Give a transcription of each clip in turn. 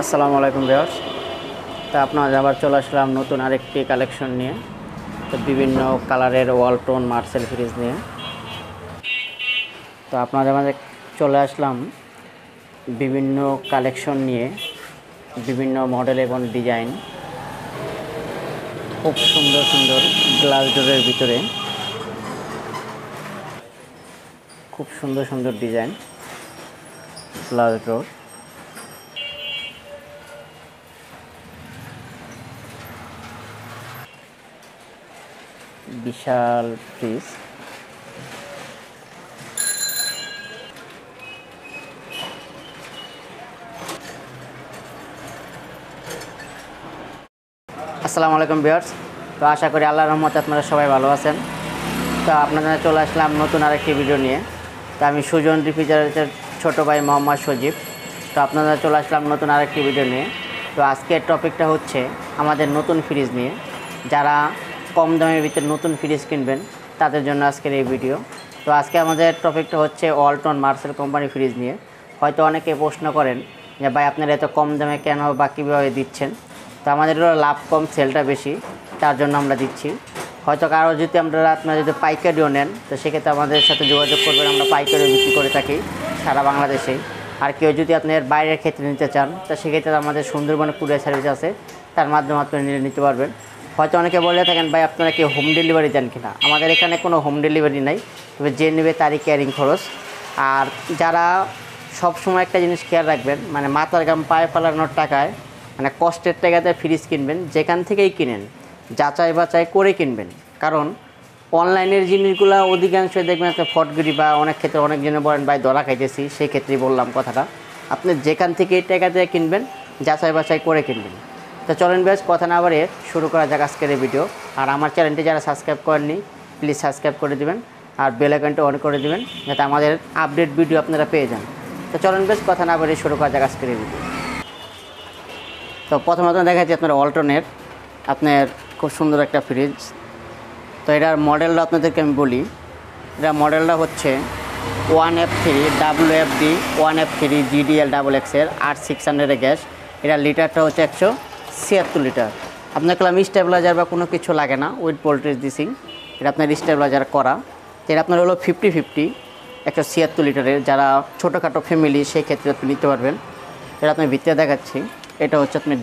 আসসালামু আলাইকুম ভিউয়ার্স। তো আপনারা আবার চলে আসলাম নতুন আরেকটি কালেকশন নিয়ে। তো বিভিন্ন কালারের ওয়ালটন মার্সেল ফ্রিজ নিয়ে। তো আপনাদের মাঝে চলে আসলাম বিভিন্ন কালেকশন নিয়ে, বিভিন্ন মডেল এবং ডিজাইন, খুব সুন্দর সুন্দর গ্লাস ডোরের ভিতরে খুব সুন্দর সুন্দর ডিজাইন গ্লাস ডোর। বিশাল ফ্রিজ। আসসালামু আলাইকুম ভিউয়ার্স। তো আশা করি আল্লাহর রহমতে আপনারা সবাই ভালো আছেন। তো আপনাদের চলে আসলাম নতুন আরেকটি ভিডিও নিয়ে। তো আমি সুজন রেফ্রিজারেটর ছোট ভাই মোহাম্মদ সজীব। তো আপনারা চলে আসলাম নতুন আরেকটি ভিডিও নিয়ে। তো আজকের টপিকটা হচ্ছে আমাদের নতুন ফ্রিজ নিয়ে। যারা কম দামের ভিতরে নতুন ফ্রিজ কিনবেন তাদের জন্য আজকের এই ভিডিও। তো আজকে আমাদের টপিকটা হচ্ছে ওয়ালটন মার্সেল কোম্পানি ফ্রিজ নিয়ে। হয়তো অনেকে প্রশ্ন করেন যে ভাই আপনারা এত কম দামে কেন বা কীভাবে দিচ্ছেন। তো আমাদের লাভ কম, সেলটা বেশি, তার জন্য আমরা দিচ্ছি। হয়তো কারো যদি আপনারা যদি পাইকারিও নেন তো সেক্ষেত্রে আমাদের সাথে যোগাযোগ করবেন। আমরা পাইকারিও বিক্রি করে থাকি সারা বাংলাদেশে। আর কেউ যদি আপনার বাইরের ক্ষেত্রে নিতে চান তো সেক্ষেত্রে আমাদের সুন্দরবনে কুরিয়ার সার্ভিস আছে, তার মাধ্যমে আপনারা নিতে পারবেন। হয়তো অনেকে বলে থাকেন ভাই আপনারা কি হোম ডেলিভারি দেন কিনা। আমাদের এখানে কোনো হোম ডেলিভারি নাই, তবে যে নেবে তারই ক্যারিং খরচ। আর যারা সবসময় একটা জিনিস খেয়াল রাখবেন, মানে মাথার ঘাম পায়ে ফেলানোর টাকায়, মানে কষ্টের টাকাতে ফ্রিজ কিনবেন, যেখান থেকেই কিনেন যাচাই বাছাই করে কিনবেন। কারণ অনলাইনের জিনিসগুলো অধিকাংশ দেখবেন একটা ফটগিরি, বা অনেক ক্ষেত্রে অনেকজনে বলেন ভাই ধরা খাইতেছি, সেই ক্ষেত্রেই বললাম কথাটা। আপনি যেখান থেকে এই টাকা দিয়ে কিনবেন যাচাই বাছাই করে কিনবেন। তো চলেন বেশ কথা না বাড়িয়ে শুরু করা যাক আজকের এই ভিডিও। আর আমার চ্যানেলটি যারা সাবস্ক্রাইব করেননি প্লিজ সাবস্ক্রাইব করে দেবেন, আর বেল আইকনটা অন করে দেবেন যাতে আমাদের আপডেট ভিডিও আপনারা পেয়ে যান। তো চলেন বেশ কথা না বাড়িয়ে শুরু করা যাক আজকের এই ভিডিও। তো প্রথমত দেখা যাচ্ছে আপনার ওয়ালটনের আপনার খুব সুন্দর একটা ফ্রিজ। তো এটার মডেলটা আপনাদেরকে আমি বলি। এটা মডেলটা হচ্ছে 1F3 WFD 1F3 GDL XXL R600 gas. এটা লিটারটা হচ্ছে 176 লিটার। আপনার ক্লাম স্টেবিলাইজার বা কোনো কিছু লাগে না, উইথ ভোল্টেজ ডিসিং। এটা আপনার স্টেবিলাইজার করা। তো এটা আপনার হলো 50-50 176 লিটারের। যারা ছোটোখাটো ফ্যামিলি সেই ক্ষেত্রে আপনি নিতে পারবেন। এটা আপনার ভিতরে দেখাচ্ছি। এটা হচ্ছে আপনার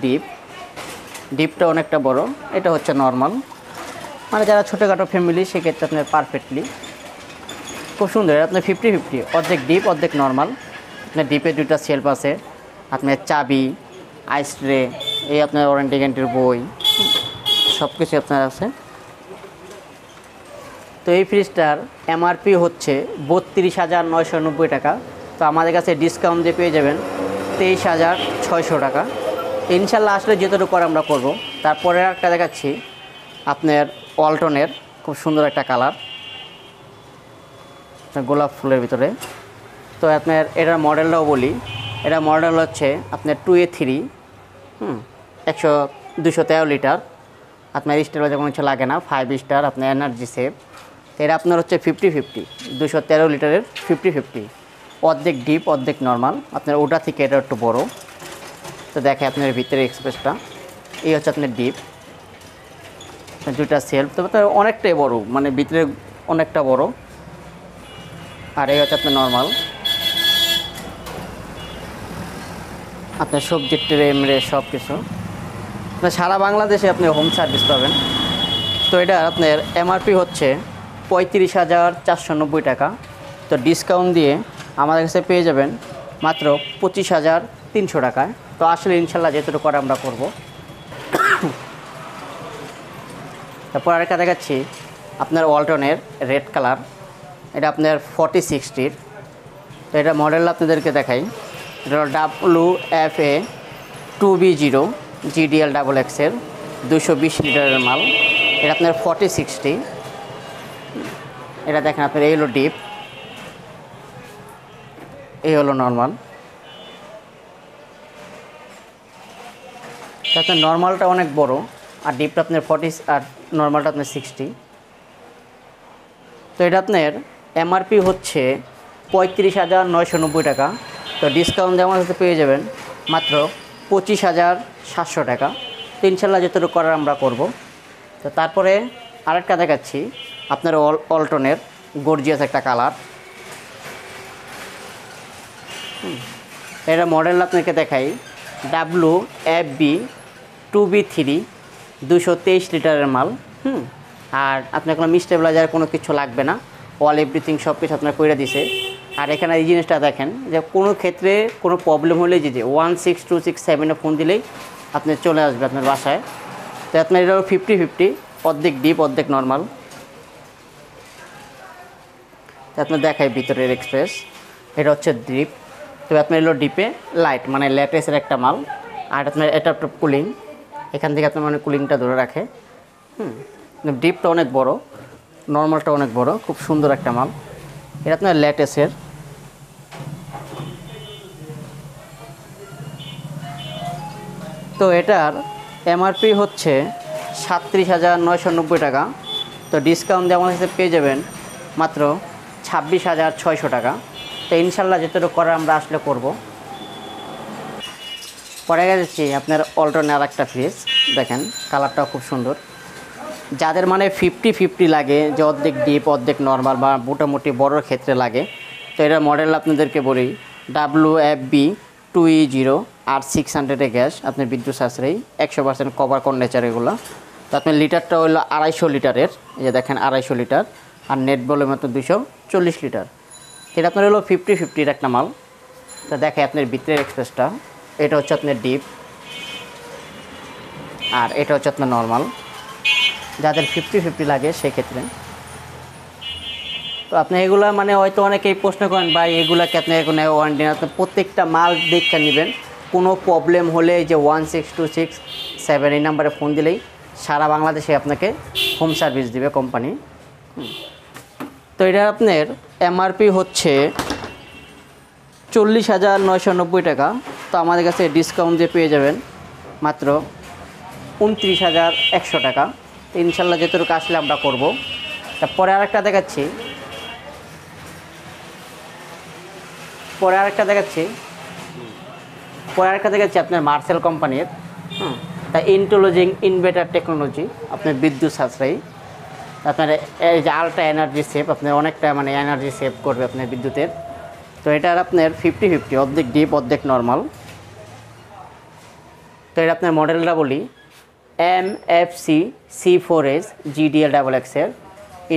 ডিপটা অনেকটা বড়। এটা হচ্ছে নর্মাল, মানে যারা ছোটোখাটো ফ্যামিলি সেক্ষেত্রে আপনার পারফেক্টলি খুব সুন্দর। আপনার 50-50, অর্ধেক ডিপ অর্ধেক নর্মাল। আপনার ডিপে দুইটা সেলফ আছে, আপনার চাবি, আইস ট্রে, এই আপনার ওয়ারেন্টি গ্যারান্টির বই, সব কিছু আপনার আছে। তো এই ফ্রিজটার এমআরপি হচ্ছে 32,990 টাকা। তো আমাদের কাছে ডিসকাউন্ট দিয়ে পেয়ে যাবেন 23,600 টাকা। ইনশাল্লাহ আসলে যতটুকু করে আমরা করব। তারপরে একটা দেখাচ্ছি আপনার ওয়ালটনের খুব সুন্দর একটা কালার, গোলাপ ফুলের ভিতরে। তো আপনার এটার মডেলটাও বলি। এটা মডেল হচ্ছে আপনার 2A3 213 লিটার। আপনার স্টার কোনো কিছু লাগে না, 5 স্টার, আপনার এনার্জি সেভ। তো এটা আপনার হচ্ছে 50-50 213 লিটারের 50-50, অর্ধেক ডিপ অর্ধেক নর্মাল। আপনার ওটা থেকে এটা একটু বড়। তো দেখে আপনার ভিতরে এক্সপ্রেসটা, এই হচ্ছে আপনার ডিপ, দুইটা সেলফ। তবে তার অনেকটাই বড়, মানে ভিতরে অনেকটা বড়। আর এই হচ্ছে আপনার নর্মাল। আপনার সবজির ট্রে এমরে সব কিছু। আপনার সারা বাংলাদেশে আপনি হোম সার্ভিস পাবেন। তো এটা আপনার এমআরপি হচ্ছে 35,490 টাকা। তো ডিসকাউন্ট দিয়ে আমাদের কাছে পেয়ে যাবেন মাত্র 25,300 টাকায়। তো আসলে ইনশাল্লাহ যেটুকু করে আমরা করব। তারপর আরেকটা দেখাচ্ছি আপনার ওয়ালটনের রেড কালার। এটা আপনার 4060। তো এটা মডেল আপনাদেরকে দেখাই। এটা WFA 2B0 GDL XXL 220 লিটারের মাল। এটা আপনার 4060। এটা দেখেন আপনার এই হলো ডিপ, এই হলো নর্মাল। আপনার নর্মালটা অনেক বড়, আর ডিপটা আপনার 40 আর নর্মালটা আপনার 60। তো এটা আপনার এমআরপি হচ্ছে 35,990 টাকা। তো ডিসকাউন্ট দিয়ে আমার কাছে পেয়ে যাবেন মাত্র 25,700 টাকা। তো ইনশাল্লাহ যতটুকু করার আমরা করব। তো তারপরে আরেকটা দেখাচ্ছি আপনার ওয়ালটনের গর্জিয়াস একটা কালার। এটা মডেল আপনাকে দেখাই WFB 2B3 223 লিটারের মাল। আর আপনার কোনো স্টেবিলাইজার কোনো কিছু লাগবে না, অল এভরিথিং সব কিছু আপনার করে দিছে। আর এখানে এই জিনিসটা দেখেন যে কোনো ক্ষেত্রে কোনো প্রবলেম হলে যে 16267-এ ফোন দিলেই আপনি চলে আসবে আপনার বাসায়। তো আপনার এটা 50-50, অর্ধেক ডিপ অর্ধেক নর্মাল। তো আপনার দেখাই ভিতরের এক্সপ্রেস, এটা হচ্ছে ডিপ। তবে আপনার এলো ডিপে লাইট, মানে লেটেস্টের একটা মাল। আর আপনার এটা কুলিং, এখান থেকে আপনার মানে কুলিংটা ধরে রাখে। ডিপটা অনেক বড়, নর্মালটা অনেক বড়, খুব সুন্দর একটা মাল। এটা আপনার লেটেস্টের। তো এটার এমআরপি হচ্ছে 37,990 টাকা। তো ডিসকাউন্ট দিয়ে আমার কাছে পেয়ে যাবেন মাত্র 26,600 টাকা। তো ইনশাল্লাহ যেটুকু করার আমরা আসলে করব। পরে গেছি আপনার ওয়ালটনের আর একটা ফ্রিজ, দেখেন কালারটাও খুব সুন্দর। যাদের মানে 50-50 লাগে, যে অর্ধেক ডিপ অর্ধেক নর্মাল বা মোটামুটি বড়োর ক্ষেত্রে লাগে, তো এটার মডেল আপনাদেরকে বলি WFB 2E0 আর 600 গ্যাস। আপনার বিদ্যুৎ সাশ্রয়ী, 100% কভার কন্ডেন্সার এগুলো। তো আপনার লিটারটা হলো 250 লিটারের, এই যে দেখেন 250 লিটার। আর নেট ভলিউম মাত্র 240 লিটার। এটা আপনার হলো 50-50-র একটা মাল। তো দেখে আপনার ভিতরের এক্সপ্রেসটা, এটা হচ্ছে আপনার ডিপ আর এটা হচ্ছে আপনার নর্মাল। যাদের 50-50 লাগে সেক্ষেত্রে তো আপনি এগুলা মানে হয়তো অনেকেই প্রশ্ন করেন ভাই এগুলাকে আপনি এখন ওয়ারেন্টি না, আপনি প্রত্যেকটা মাল দেখে নেবেন। কোনো প্রবলেম হলে যে 16267 এই নাম্বারে ফোন দিলেই সারা বাংলাদেশে আপনাকে হোম সার্ভিস দিবে কোম্পানি। তো এটা আপনার এমআরপি হচ্ছে 40,990 টাকা। তো আমাদের কাছে ডিসকাউন্ট দিয়ে পেয়ে যাবেন মাত্র 29,100 টাকা। তো ইনশাল্লাহ যেটুকু আসলে আমরা করব। তারপরে আরেকটা দেখাচ্ছি, পরে আরেকটা দেখাচ্ছি আপনার মার্সেল কোম্পানির। তা ইন্টেলিজেন্ট ইনভার্টার টেকনোলজি, আপনার বিদ্যুৎ সাশ্রয়ী। আপনার এই যে আলট্রা এনার্জি সেভ, আপনার অনেকটা মানে এনার্জি সেভ করবে আপনার বিদ্যুতের। তো এটার আপনার 50-50, অর্ধেক ডিপ অর্ধেক নর্মাল। তো এটা আপনার মডেলটা বলি MFC C4S GDL-XX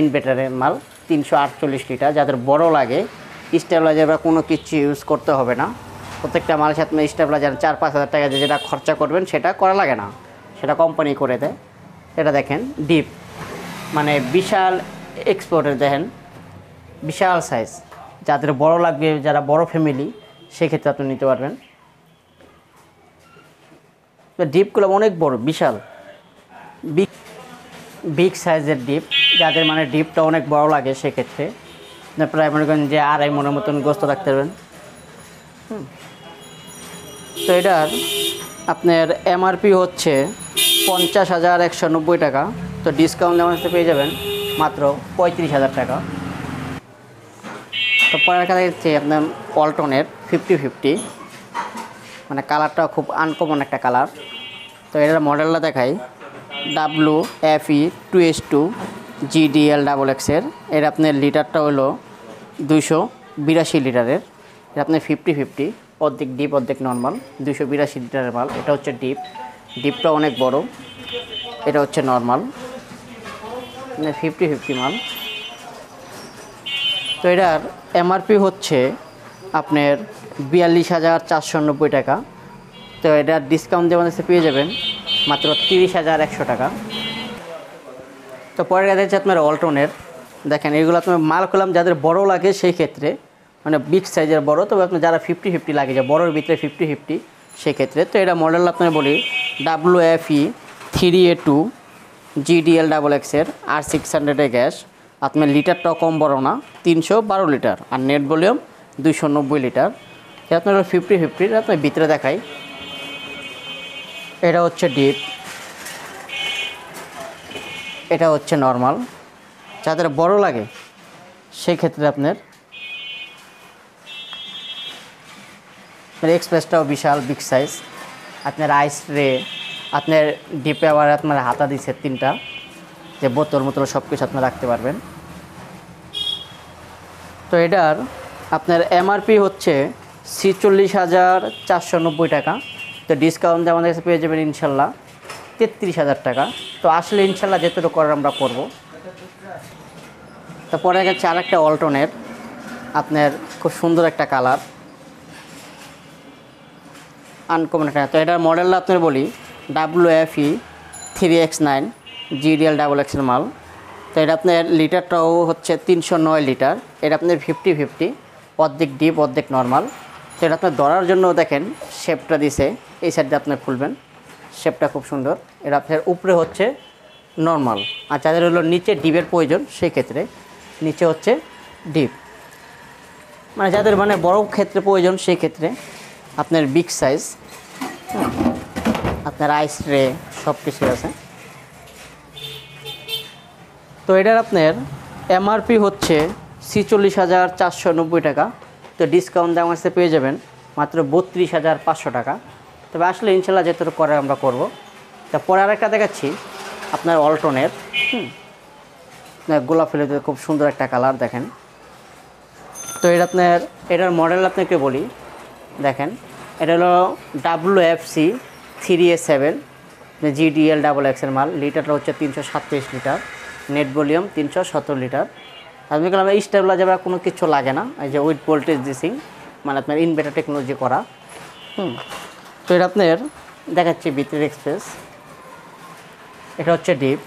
ইনভার্টারের মাল, 348 লিটার। যাদের বড় লাগে স্টেবিলাইজার বা কোনো কিছু ইউজ করতে হবে না, প্রত্যেকটা মালের সাথে আপনি স্টেবিলাইজার 4-5 হাজার টাকা যেটা খরচা করবেন সেটা করা লাগে না, সেটা কোম্পানি করে দেয়। এটা দেখেন ডিপ, মানে বিশাল এক্সপোর্টের, দেখেন বিশাল সাইজ। যাদের বড় লাগবে, যারা বড় ফ্যামিলি, সেক্ষেত্রে আপনি নিতে পারবেন। তো ডিপগুলো অনেক বড়, বিশাল বিগ সাইজের ডিপ। যাদের মানে ডিপটা অনেক বড় লাগে সেক্ষেত্রে প্রায় মনে করেন যে 2.5 মনের মতন গোস্ত রাখতে পারবেন। তো এটার আপনার এমআরপি হচ্ছে 50,190 টাকা। তো ডিসকাউন্ট আমার কাছে পেয়ে যাবেন মাত্র 35,000 টাকা। তো পরের কাছে হচ্ছে আপনার ওয়ালটনের 50-50, মানে কালারটা খুব আনকমন একটা কালার। তো এটার মডেলটা দেখাই WFE 2S2 GDL-XX। এর আপনার লিটারটা হলো 282 লিটারের। এটা আপনার 50-50, অর্ধেক ডিপ অর্ধেক নর্মাল, 282 লিটারের মাল। এটা হচ্ছে ডিপটা অনেক বড়, এটা হচ্ছে নর্মাল, মানে 50-50 মাল। তো এটার এমআরপি হচ্ছে আপনার 42,490 টাকা। তো এটার ডিসকাউন্ট দিয়ে আমাদের পেয়ে যাবেন মাত্র 30,100 টাকা। তো পরে হচ্ছে আপনার ওয়ালটনের, দেখেন এগুলো আপনার মাল করলাম যাদের বড় লাগে সেই ক্ষেত্রে, মানে বিগ সাইজের বড়। তবে আপনার যারা 50-50 লাগে, যে বড়োর ভিতরে 50-50 সেক্ষেত্রে। তো এটা মডেল আপনার বলি WFE 3A2 GDL-XX আর 600 গ্যাস। আপনার লিটারটাও কম বড় না, 312 লিটার। আর নেট ভলিউম 290 লিটার। এটা আপনার 50-50, আপনার ভিতরে দেখাই। এটা হচ্ছে ডিপ, এটা হচ্ছে নর্মাল। যাদের বড় লাগে সেই ক্ষেত্রে আপনার এক্সপ্রেসটাও বিশাল বিগ সাইজ। আপনার আইস ট্রে, আপনার ডিপে আবার আপনার হাতা দিচ্ছে 3টা, যে বোতল মতল সব কিছু আপনি রাখতে পারবেন। তো এটার আপনার এমআরপি হচ্ছে 46,490 টাকা। তো ডিসকাউন্ট আমাদের কাছে পেয়ে যাবেন ইনশাল্লাহ 33,000 টাকা। তো আসলে ইনশাল্লাহ যেটুকু করার আমরা করব। তারপরে গেছে আরেকটা ওয়ালটনের, আপনার খুব সুন্দর একটা কালার, আনকমন একটা। তো এটার মডেলটা আপনার বলি WFE 3X9 GDL XXL মাল। তো এটা আপনার লিটারটাও হচ্ছে 309 লিটার। এটা আপনার 50-50, অর্ধেক ডিপ অর্ধেক নর্মাল। তো এটা আপনার ধরার জন্য দেখেন শেপটা দিছে, এই সাইডটা আপনার খুলবেন, শেপটা খুব সুন্দর। এটা আপনার উপরে হচ্ছে নর্মাল, আর যাদের হলো নিচে ডিপের প্রয়োজন সেই ক্ষেত্রে নিচে হচ্ছে ডিপ, মানে যাদের মানে বড় ক্ষেত্রে প্রয়োজন সেই ক্ষেত্রে আপনার বিগ সাইজ, আপনার আইস ট্রে সব কিছু আছে। তো এটার আপনার এমআরপি হচ্ছে 46,490 টাকা। তো ডিসকাউন্ট দাম আসতে পেয়ে যাবেন মাত্র 32,500 টাকা। তবে আসলে ইনশাল্লাহ যেটুকু করে আমরা করব। তারপরে আরেকটা দেখাচ্ছি আপনার ওয়ালটনের, গোলাপ ফুলের খুব সুন্দর একটা কালার দেখেন। তো এটা আপনার এটার মডেল আপনাকে বলি, দেখেন এটা হলো WFC 3A7 GDL XXL মাল। লিটারটা হচ্ছে 337 লিটার, নেট ভলিউম 317 লিটার। আপনি বললাম স্টেবিলাইজার বা কোনো কিছু লাগে না, এই যে উইথ ভোল্টেজ ডিসিং, মানে আপনার ইনভার্টার টেকনোলজি করা। তো এটা আপনার দেখাচ্ছি ভিতরের এক্সপ্রেস। এটা হচ্ছে ডিপ,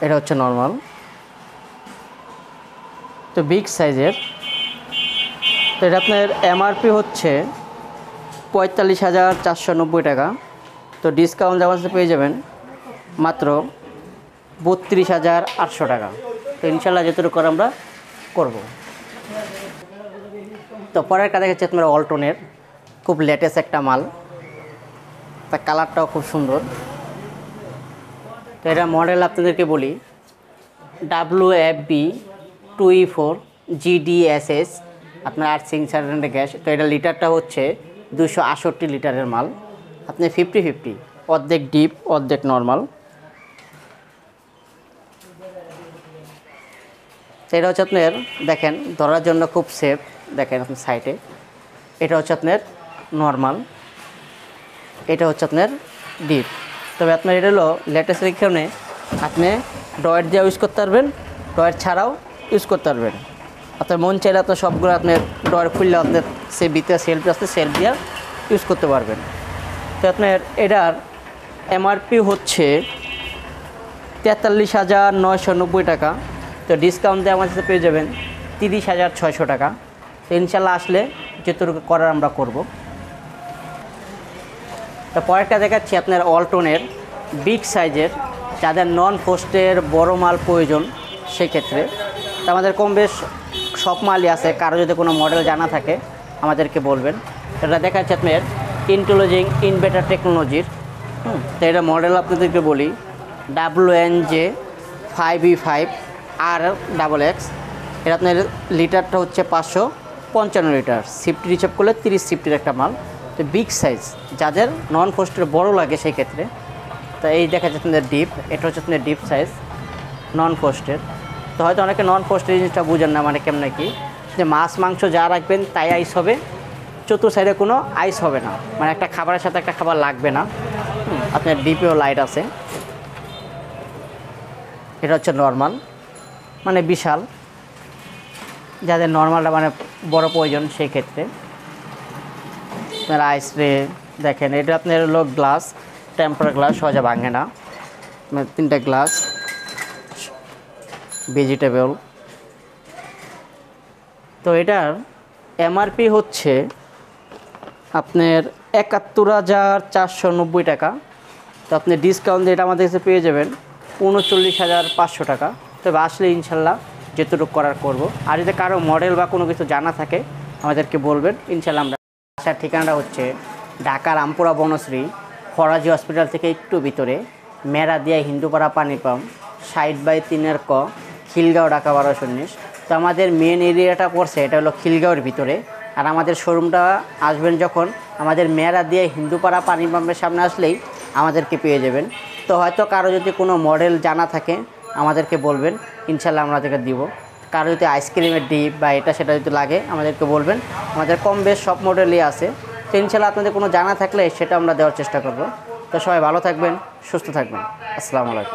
এটা হচ্ছে নর্মাল। তো বিগ সাইজের। তো এটা আপনার এমআরপি হচ্ছে 45,490 টাকা। তো ডিসকাউন্ট দেওয়ার পেয়ে যাবেন মাত্র 32,800 টাকা। তো ইনশাল্লাহ যেটুকু করে আমরা করব। তো পরের কাছে হচ্ছে আপনার ওয়ালটনের খুব লেটেস্ট একটা মাল, তার কালারটাও খুব সুন্দর। তো এটা মডেল আপনাদেরকে বলি WFB 2E4 GDSS আপনার আর্থিং সার্ভেন্টের গ্যাস। তো এটা লিটারটা হচ্ছে 268 লিটারের মাল, আপনি 50-50, অর্ধেক ডিপ অর্ধেক নর্মাল। তো এটা হচ্ছে আপনার দেখেন ধরার জন্য খুব সেফ, দেখেন আপনার সাইডে। এটা হচ্ছে আপনার নর্মাল, এটা হচ্ছে আপনার ডিপ। তবে আপনার এটা হলো লেটেস্ট এখানে আপনি ডয়ের দিয়ে ইউজ করতে পারবেন, ডয়ের ছাড়াও ইউজ করতে পারবেন। আপনার মন চাইলে আপনার সবগুলো আপনার ডয়ের খুললে আপনার সে ভিতরে সেলফ আসতে সেলফ দিয়ে ইউজ করতে পারবেন। তো আপনার এটার এমআরপি হচ্ছে 43,990 টাকা। তো ডিসকাউন্ট দিয়ে আমার সাথে পেয়ে যাবেন 30,600 টাকা। তো ইনশাল্লাহ আসলে যেটুকু করার আমরা করব। তো পরেরটা দেখাচ্ছি আপনার ওয়ালটনের বিগ সাইজের, যাদের নন পোস্টের বড় মাল প্রয়োজন সেক্ষেত্রে। তো আমাদের কম বেশ সব মালই আছে, কারো যদি কোনো মডেল জানা থাকে আমাদেরকে বলবেন। এটা দেখাচ্ছি আপনার ইন্টেলিজিং ইনভার্টার টেকনোলজির। তো এটা মডেল আপনাদেরকে বলি WNJ 5E5 RXX। এটা আপনার লিটারটা হচ্ছে 555 লিটার, সিফটি রিচার্জ করলে 30 সিফটির একটা মাল। তো বিগ সাইজ, যাদের নন পোস্টের বড় লাগে সেই ক্ষেত্রে। তো এই দেখা যাচ্ছে আপনাদের ডিপ, এটা হচ্ছে আপনার ডিপ সাইজ নন পোস্টের। তো হয়তো অনেকে নন পোস্টের জিনিসটা বুঝেন না, মানে কেমন কি যে মাছ মাংস যা রাখবেন তাই আইস হবে, চতুর সাইডে কোনো আইস হবে না, মানে একটা খাবারের সাথে একটা খাবার লাগবে না। আপনার ডিপেও লাইট আছে। এটা হচ্ছে নর্মাল, মানে বিশাল, যাদের নর্মালটা মানে বড় প্রয়োজন সেই ক্ষেত্রে। আপনার আইস ট্রে দেখেন, এটা আপনার হলো গ্লাস, টেম্পার গ্লাস, সহজে ভাঙে না। 3টা গ্লাস, ভেজিটেবল। তো এটার এমআরপি হচ্ছে আপনার 71,490 টাকা। তো আপনি ডিসকাউন্ট দিয়ে এটা আমাদের কাছে পেয়ে যাবেন 39,500 টাকা। তবে আসলে ইনশাল্লাহ যেটুকু করার করব। আর যদি কারো মডেল বা কোনো কিছু জানা থাকে আমাদেরকে বলবেন, ইনশাল্লাহ আমরা। আসার ঠিকানাটা হচ্ছে ঢাকা রামপুরা বনশ্রী ফরাজি হসপিটাল থেকে একটু ভিতরে, মেরাদিয়া হিন্দুপাড়া পানি পাম্প, 60/3 ক, খিলগাঁও, ঢাকা 1219। তো আমাদের মেন এরিয়াটা পড়ছে এটা হলো খিলগাঁওয়ের ভিতরে, আর আমাদের শোরুমটা আসবেন যখন আমাদের মেয়েরা দিয়ে হিন্দুপাড়া পানি পাম্পের সামনে আসলেই আমাদেরকে পেয়ে যাবেন। তো হয়তো কারো যদি কোনো মডেল জানা থাকে আমাদেরকে বলবেন, ইনশাল্লাহ আমাদেরকে দিব। কারো যদি আইসক্রিমের ডিপ বা এটা সেটা যদি লাগে আমাদেরকে বলবেন, আমাদের কম বেশ সব মডেলই আছে। তো ইনশাল্লাহ আপনাদের কোনো জানা থাকলে সেটা আমরা দেওয়ার চেষ্টা করব। তো সবাই ভালো থাকবেন, সুস্থ থাকবেন। আসসালামু আলাইকুম।